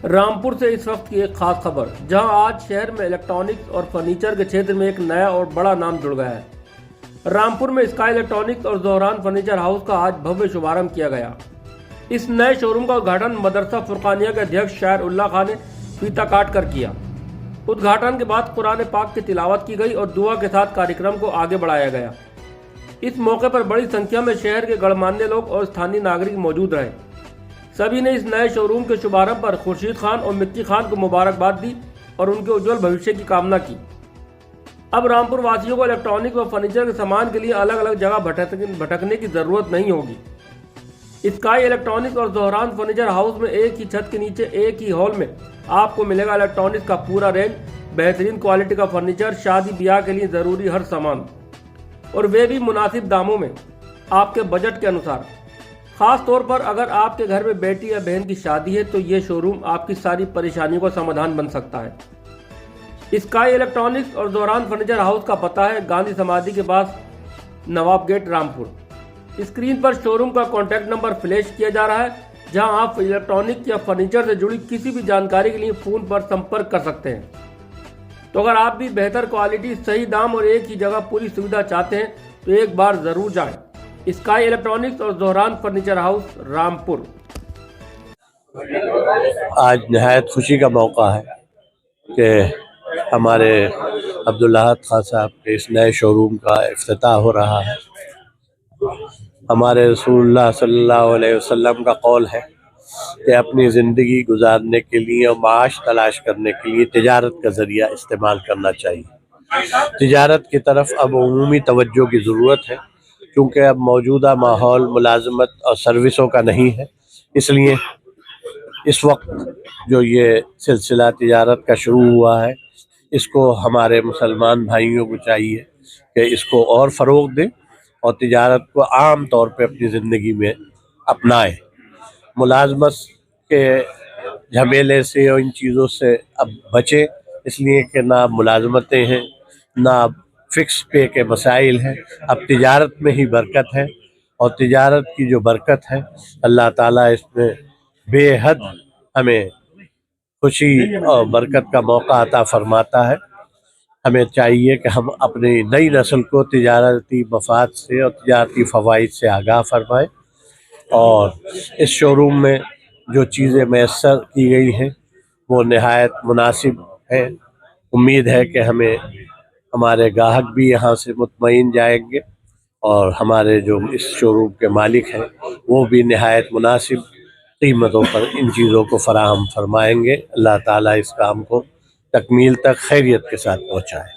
रामपुर से इस वक्त की एक खास खबर, जहां आज शहर में इलेक्ट्रॉनिक्स और फर्नीचर के क्षेत्र में एक नया और बड़ा नाम जुड़ गया है। रामपुर में स्काई इलेक्ट्रॉनिक्स और ज़ोहरान फर्नीचर हाउस का आज भव्य शुभारंभ किया गया। इस नए शोरूम का उद्घाटन मदरसा फुरकानिया के अध्यक्ष शायर उल्लाह खान ने फीता काट कर किया। उद्घाटन के बाद कुरान पाक की तिलावत की गई और दुआ के साथ कार्यक्रम को आगे बढ़ाया गया। इस मौके पर बड़ी संख्या में शहर के गणमान्य लोग और स्थानीय नागरिक मौजूद रहे। सभी ने इस नए शोरूम के शुभारंभ पर खुर्शीद खान और मिक्की खान को मुबारकबाद दी और उनके उज्जवल भविष्य की कामना की। अब रामपुर वासियों को इलेक्ट्रॉनिक व फर्नीचर के सामान के लिए अलग अलग जगह भटकने की जरूरत नहीं होगी। स्काई इलेक्ट्रॉनिक्स और ज़ोहरान फर्नीचर हाउस में एक ही छत के नीचे एक ही हॉल में आपको मिलेगा इलेक्ट्रॉनिक्स का पूरा रेंज, बेहतरीन क्वालिटी का फर्नीचर, शादी ब्याह के लिए जरूरी हर सामान, और वे भी मुनासिब दामों में आपके बजट के अनुसार। खास तौर पर अगर आपके घर में बेटी या बहन की शादी है तो ये शोरूम आपकी सारी परेशानियों का समाधान बन सकता है। स्काई इलेक्ट्रॉनिक्स और ज़ोहरान फर्नीचर हाउस का पता है गांधी समाधि के पास, नवाब गेट, रामपुर। स्क्रीन पर शोरूम का कॉन्टैक्ट नंबर फ्लैश किया जा रहा है, जहां आप इलेक्ट्रॉनिक या फर्नीचर से जुड़ी किसी भी जानकारी के लिए फ़ोन पर संपर्क कर सकते हैं। तो अगर आप भी बेहतर क्वालिटी, सही दाम और एक ही जगह पूरी सुविधा चाहते हैं तो एक बार ज़रूर जाएं। स्काई इलेक्ट्रॉनिक्स और ज़ोहरान फर्नीचर हाउस, रामपुर। आज नहायत खुशी का मौका है कि हमारे अब्दुल्लाह खान साहब के इस नए शोरूम का इफ्तिताह हो रहा है। हमारे रसूलुल्लाह सल्लल्लाहु अलैहि वसल्लम का कौल है कि अपनी ज़िंदगी गुजारने के लिए और माश तलाश करने के लिए तिजारत का ज़रिया इस्तेमाल करना चाहिए। तिजारत की तरफ अब उमूमी तवज्जो की ज़रूरत है, क्योंकि अब मौजूदा माहौल मुलाजमत और सर्विसों का नहीं है। इसलिए इस वक्त जो ये सिलसिला तिजारत का शुरू हुआ है, इसको हमारे मुसलमान भाइयों को चाहिए कि इसको और फ़रोग़ दें और तिजारत को आम तौर पे अपनी ज़िंदगी में अपनाएं। मुलाजमत के झमेले से और इन चीज़ों से अब बचें, इसलिए कि ना मुलाजमतें हैं, ना फिक्स पे के मसाइल हैं। अब तिजारत में ही बरकत है, और तिजारत की जो बरकत है अल्लाह ताला इसमें बेहद हमें खुशी और बरकत का मौका अता फरमाता है। हमें चाहिए कि हम अपनी नई नस्ल को तिजारती मफाद से और तिजारती फ़वाइद से आगाह फरमाएँ, और इस शोरूम में जो चीज़ें मैसर की गई हैं वो नहायत मुनासिब हैं। उम्मीद है कि हमारे ग्राहक भी यहाँ से मुतमईन जाएंगे, और हमारे जो इस शोरूम के मालिक हैं वो भी नहायत मुनासिब कीमतों पर इन चीज़ों को फराहम फरमाएंगे। अल्लाह ताला इस काम को तकमील तक खैरियत के साथ पहुँचाए।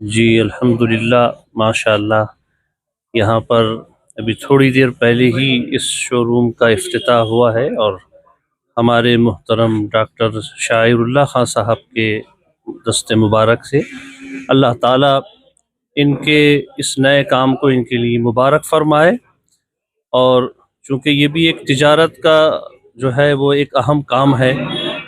जी अल्हम्दुलिल्लाह, माशाअल्लाह। यहाँ पर अभी थोड़ी देर पहले ही इस शोरूम का इफ्तिताह हुआ है, और हमारे मुहतरम डॉक्टर शायर उल्लाह खान साहब के दस्ते मुबारक से अल्लाह ताला इनके इस नए काम को इनके लिए मुबारक फरमाए। और चूँकि ये भी एक तिजारत का जो है वो एक अहम काम है,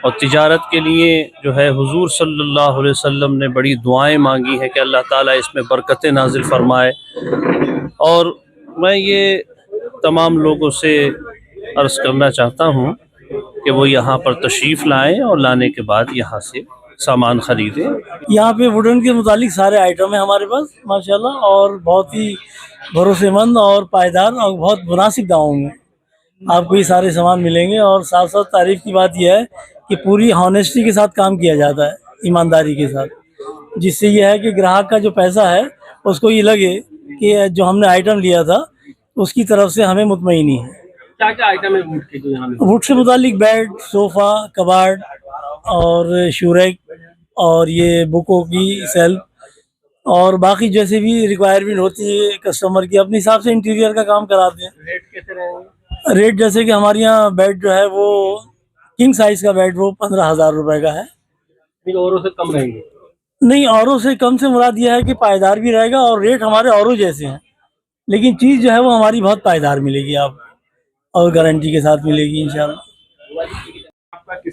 और तिजारत के लिए जो है हुजूर सल्लल्लाहु अलैहि वसल्लम ने बड़ी दुआएं मांगी हैं कि अल्लाह ताला इसमें बरकतें नाजिल फरमाए। और मैं ये तमाम लोगों से अर्ज़ करना चाहता हूँ कि वो यहाँ पर तशरीफ़ लाएँ और लाने के बाद यहाँ से सामान ख़रीदें। यहाँ पे वुडन के मुतालिक सारे आइटम हैं हमारे पास माशाल्लाह, और बहुत ही भरोसेमंद और पायदार और बहुत मुनासिब दामों में आपको ये सारे सामान मिलेंगे। और साथ साथ तारीफ़ की बात यह है कि पूरी हॉनेस्टी के साथ काम किया जाता है, ईमानदारी के साथ, जिससे यह है कि ग्राहक का जो पैसा है उसको ये लगे कि जो हमने आइटम लिया था उसकी तरफ से हमें मुतमईनी है। क्या क्या आइटम है वुड के जो यहाँ वुड से मुतालिक बेड, सोफ़ा, कबाड़ और शूरैक, और ये बुकों की सेल्फ, और बाकी जैसे भी रिक्वायरमेंट होती है कस्टमर की, अपने हिसाब से इंटीरियर का काम कराते हैं। रेट कैसे रहेंगे? रेट जैसे कि हमारे यहाँ बेड जो है वो किंग साइज़ का बेड वो 15,000 रुपये का है। औरों से कम रहेंगे? नहीं, औरों से कम से मुराद यह है कि पायदार भी रहेगा, और रेट हमारे औरों जैसे हैं, लेकिन चीज़ जो है वो हमारी बहुत पायदार मिलेगी आपको, और गारंटी के साथ मिलेगी इंशाल्लाह।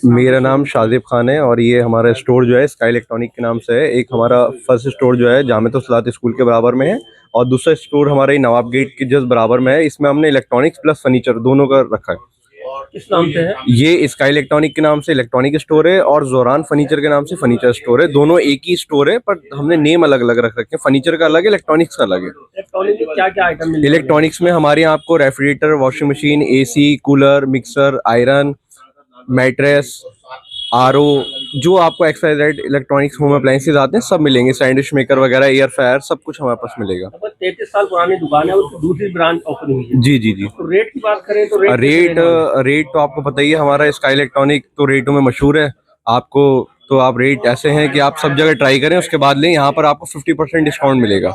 मेरा नाम शाजिब खान है, और ये हमारा स्टोर जो है स्काई इलेक्ट्रॉनिक के नाम से है। एक हमारा फर्स्ट स्टोर जो है जामिया सलात स्कूल के बराबर में है, और दूसरा स्टोर हमारे नवाब गेट के जस्ट बराबर में है। इसमें हमने इलेक्ट्रॉनिक्स प्लस फर्नीचर दोनों का रखा है। किस नाम से है? ये स्काई इलेक्ट्रॉनिक के नाम से इलेक्ट्रॉनिक स्टोर है और जोरान फर्नीचर के नाम से फर्नीचर स्टोर है। दोनों एक ही स्टोर है पर हमने नेम अलग अलग रख रखे हैं। फर्नीचर का अलग है, इलेक्ट्रॉनिक्स का अलग है। इलेक्ट्रॉनिक में क्या क्या आइटम मिलेंगे? इलेक्ट्रॉनिक्स में हमारे यहाँ आपको refrigerator, washing machine, AC, cooler, mixer, iron, mattress, RO, जो आपको एक्सवाइजेड इलेक्ट्रॉनिक्स होम अप्लायंसेज आते हैं सब मिलेंगे। सैंडविच मेकर वगैरह, एयर फ्रायर, सब कुछ हमारे पास मिलेगा। 33 साल पुरानी दुकान है, उसकी दूसरी ब्रांच ओपन हुई है। जी जी जी। तो रेट की बात करें तो रेट तो आपको पता ही है, हमारा स्काई इलेक्ट्रॉनिक तो रेटों में मशहूर है। आपको तो आप रेट ऐसे हैं कि आप सब जगह ट्राई करें उसके बाद लें। यहाँ पर आपको 50% डिस्काउंट मिलेगा।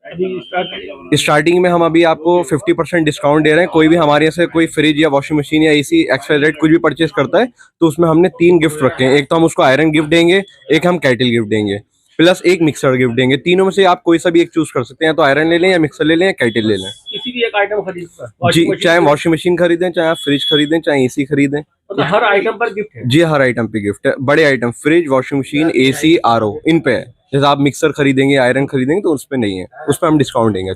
स्टार्टिंग में हम अभी आपको 50% डिस्काउंट दे रहे हैं। कोई भी हमारे यहाँ से कोई फ्रिज या वॉशिंग मशीन या एसी एक्सवाइजेड कुछ भी परचेज करता है तो उसमें हमने 3 गिफ्ट रखे हैं। एक तो हम उसको आयरन गिफ्ट देंगे, एक हम कैटल गिफ्ट देंगे, प्लस एक मिक्सर गिफ्ट देंगे। तीनों में से आप कोई सा भी एक चूज कर सकते हैं, तो आयरन ले लें या मिक्सर ले लें या कैटल ले लें। किसी भी एक आइटम खरीद जी, चाहे वॉशिंग मशीन खरीदें, चाहे आप फ्रिज खरीदें, चाहे एसी खरीदें, मतलब हर आइटम पर गिफ्ट है। जी हर आइटम पे गिफ्ट है। बड़े item fridge, washing machine, AC, RO, इन पे है। जैसे आप मिक्सर खरीदेंगे, आयरन खरीदेंगे तो उस पे नहीं है, उस पे हम डिस्काउंट देंगे।